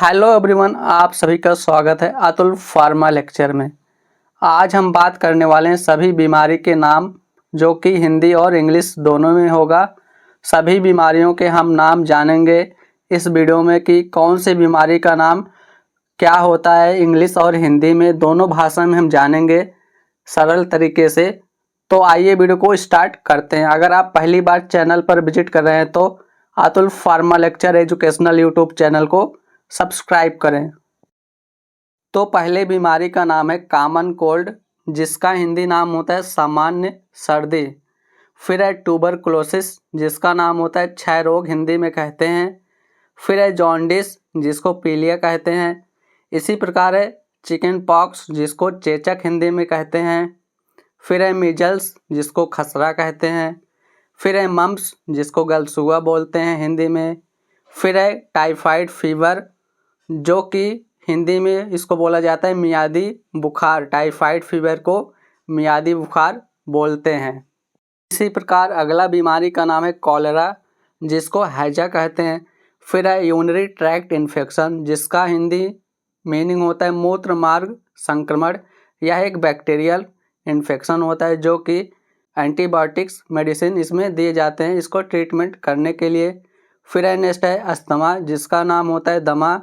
Hello everyone, आप सभी का स्वागत है अतुल फार्मा लेक्चर में। आज हम बात करने वाले हैं सभी बीमारी के नाम, जो कि हिंदी और इंग्लिश दोनों में होगा। सभी बीमारियों के हम नाम जानेंगे इस वीडियो में कि कौन सी बीमारी का नाम क्या होता है। इंग्लिश और हिंदी में दोनों भाषा में हम जानेंगे सरल तरीके से। तो आइए वीडियो को स्टार्ट करते हैं। अगर आप पहली बार चैनल पर विजिट कर रहे हैं तो Atul pharma lecture educational YouTube channel को सब्सक्राइब करें। तो पहले बीमारी का नाम है कॉमन कोल्ड, जिसका हिंदी नाम होता है सामान्य सर्दी। फिर है ट्यूबरकुलोसिस, जिसका नाम होता है क्षय रोग हिंदी में कहते हैं। फिर है जॉन्डिस, जिसको पीलिया कहते हैं। इसी प्रकार है चिकन पॉक्स, जिसको चेचक हिंदी में कहते हैं। फिर है मीजल्स, जिसको खसरा कहते हैं। फिर है मम्प्स, जिसको गलसुआ बोलते हैं हिंदी में। फिर है टाइफाइड फीवर, जो कि हिंदी में इसको बोला जाता है मियादी बुखार। टाइफाइड फीवर को मियादी बुखार बोलते हैं। इसी प्रकार अगला बीमारी का नाम है कॉलेरा, जिसको हैजा कहते हैं। फिर है यूरिनरी ट्रैक्ट इन्फेक्शन, जिसका हिंदी मीनिंग होता है मूत्र मार्ग संक्रमण। यह एक बैक्टीरियल इन्फेक्शन होता है, जो कि एंटीबायोटिक्स मेडिसिन इसमें दिए जाते हैं इसको ट्रीटमेंट करने के लिए। फिर है नेक्स्ट है अस्थमा, जिसका नाम होता है दमा।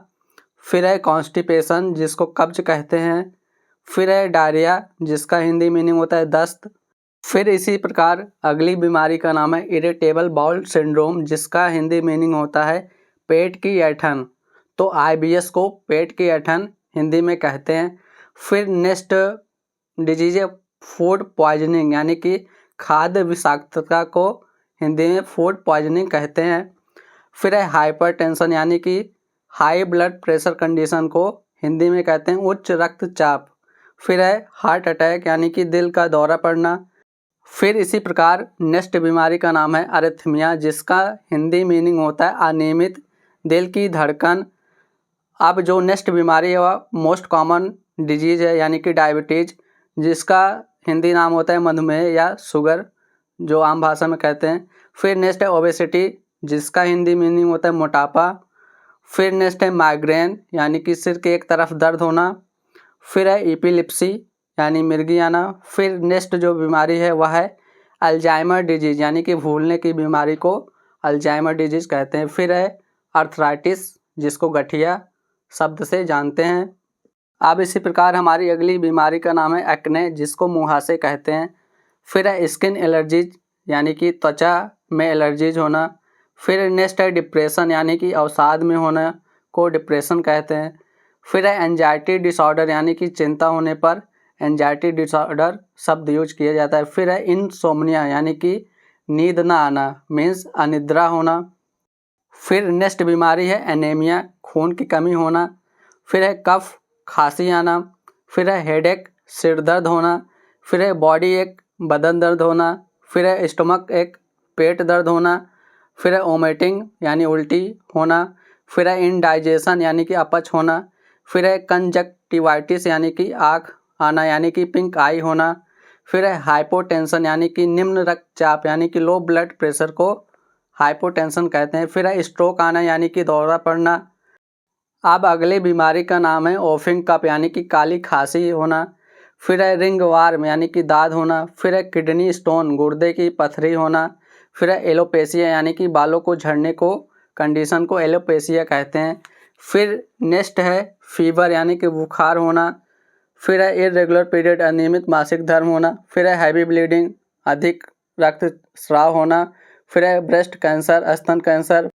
फिर है कॉन्स्टिपेशन, जिसको कब्ज कहते हैं। फिर है डायरिया, जिसका हिंदी मीनिंग होता है दस्त। फिर इसी प्रकार अगली बीमारी का नाम है इरिटेबल बाउल सिंड्रोम, जिसका हिंदी मीनिंग होता है पेट की ऐंठन। तो आईबीएस को पेट की ऐंठन हिंदी में कहते हैं। फिर नेक्स्ट डिजीज है फूड पॉइजनिंग, यानी कि खाद्य विषाक्तता को हिंदी में फूड पॉइजनिंग कहते हैं। फिर है हाइपरटेंशन, यानी कि हाई ब्लड प्रेशर कंडीशन को हिंदी में कहते हैं उच्च रक्तचाप। फिर है हार्ट अटैक, यानी कि दिल का दौरा पड़ना। फिर इसी प्रकार नेक्स्ट बीमारी का नाम है अरिथमिया, जिसका हिंदी मीनिंग होता है अनियमित दिल की धड़कन। अब जो नेक्स्ट बीमारी है वह मोस्ट कॉमन डिजीज है, यानी कि डायबिटीज, जिसका हिंदी नाम होता है मधुमेह या शुगर, जो आम भाषा में कहते हैं। फिर नेक्स्ट है ओबेसिटी, जिसका हिंदी मीनिंग होता है मोटापा। फिर नेक्स्ट है माइग्रेन, यानी कि सिर के एक तरफ दर्द होना। फिर है एपिलेप्सी, यानी मिर्गी आना। फिर नेक्स्ट जो बीमारी है वह है अल्जाइमर डिजीज, यानी कि भूलने की बीमारी को अल्जाइमर डिजीज कहते हैं। फिर है अर्थराइटिस, जिसको गठिया शब्द से जानते हैं। अब इसी प्रकार हमारी अगली बीमारी का नाम है एक्ने, जिसको मुहासे कहते हैं। फिर है स्किन एलर्जीज, यानी कि त्वचा में एलर्जीज होना। फिर नेक्स्ट है डिप्रेशन, यानी कि अवसाद में होना को डिप्रेशन कहते हैं। फिर है एंजाइटी डिसऑर्डर, यानी कि चिंता होने पर एंजाइटी डिसऑर्डर शब्द यूज किया जाता है। फिर है इनसोम्निया, यानी कि नींद ना आना मीन्स अनिद्रा होना। फिर नेक्स्ट बीमारी है एनीमिया, खून की कमी होना। फिर है कफ, खांसी आना। फिर है हेडेक, सिर दर्द होना। फिर है बॉडी एक, बदन दर्द होना। फिर है स्टमक एक, पेट दर्द होना। फिर है वोमिटिंग, यानी उल्टी होना। फिर है इंडाइजेशन, यानी कि अपच होना। फिर है कंजक्टिवाइटिस, यानी कि आँख आना, यानी कि पिंक आई होना। फिर है हाइपोटेंशन, यानी कि निम्न रक्तचाप, यानी कि लो ब्लड प्रेशर को हाइपोटेंशन कहते हैं। फिर है स्ट्रोक आना, यानी कि दौरा पड़ना। अब अगली बीमारी का नाम है ओफिंग कफ, यानी कि काली खांसी होना। फिर है रिंग वार्म, यानी कि दाद होना। फिर है किडनी स्टोन, गुर्दे की पथरी होना। फिर है एलोपेशिया, यानी कि बालों को झड़ने को कंडीशन को एलोपेशिया कहते हैं। फिर नेक्स्ट है फीवर, यानी कि बुखार होना। फिर है इरेगुलर पीरियड, अनियमित मासिक धर्म होना। फिर है हैवी ब्लीडिंग, अधिक रक्तस्राव होना। फिर है ब्रेस्ट कैंसर, स्तन कैंसर।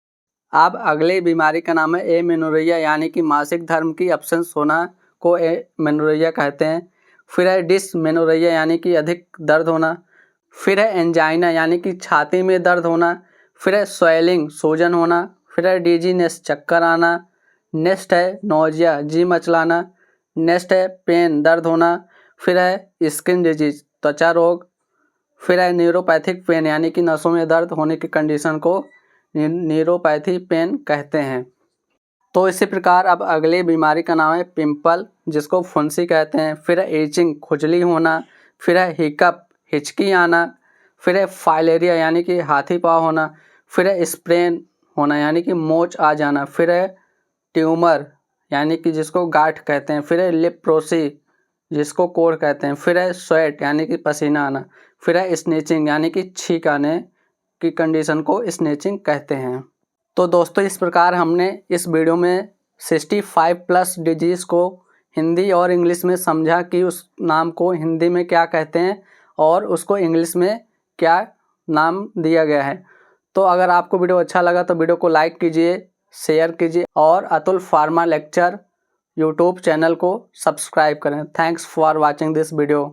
अब अगली बीमारी का नाम है एमेनोरेया, यानी कि मासिक धर्म की एब्सेंस होना को एमेनोरेया कहते हैं। फिर है डिसमेनोरेया, यानी कि अधिक दर्द होना। फिर है एंजाइना, यानी कि छाती में दर्द होना। फिर है स्वेलिंग, सूजन होना। फिर है डिजीनेस, चक्कर आना। नेक्स्ट है नोजिया, जी मचलाना। नेक्स्ट है पेन, दर्द होना। फिर है स्किन डिजीज, त्वचा रोग। फिर है न्यूरोपैथिक पेन, यानी कि नसों में दर्द होने की कंडीशन को न्यूरोपैथी पेन कहते हैं। तो इसी प्रकार अब अगली बीमारी का नाम है पिंपल, जिसको फुंसी कहते हैं। फिर है एचिंग, खुजली होना। फिर है हिकअप, हिचकी आना। फिर है फाइलेरिया, यानी कि हाथी पाँव होना। फिर है स्प्रेन होना, यानी कि मोच आ जाना। फिर है ट्यूमर, यानी कि जिसको गांठ कहते हैं, फिर है लेप्रोसी जिसको कोढ़ कहते हैं, फिर है स्वेट यानी कि पसीना आना, फिर है स्नीचिंग यानी कि छींक आने की कंडीशन को स्नीचिंग कहते हैं। तो दोस्तों इस प्रकार हमने इस वीडियो में 65+ डिजीज़ को हिंदी और इंग्लिश में समझा कि उस नाम को हिंदी में क्या कहते हैं और उसको इंग्लिश में क्या नाम दिया गया है। तो अगर आपको वीडियो अच्छा लगा तो वीडियो को लाइक कीजिए, शेयर कीजिए और Atul pharma lecture YouTube channel को सब्सक्राइब करें। Thanks for watching this video.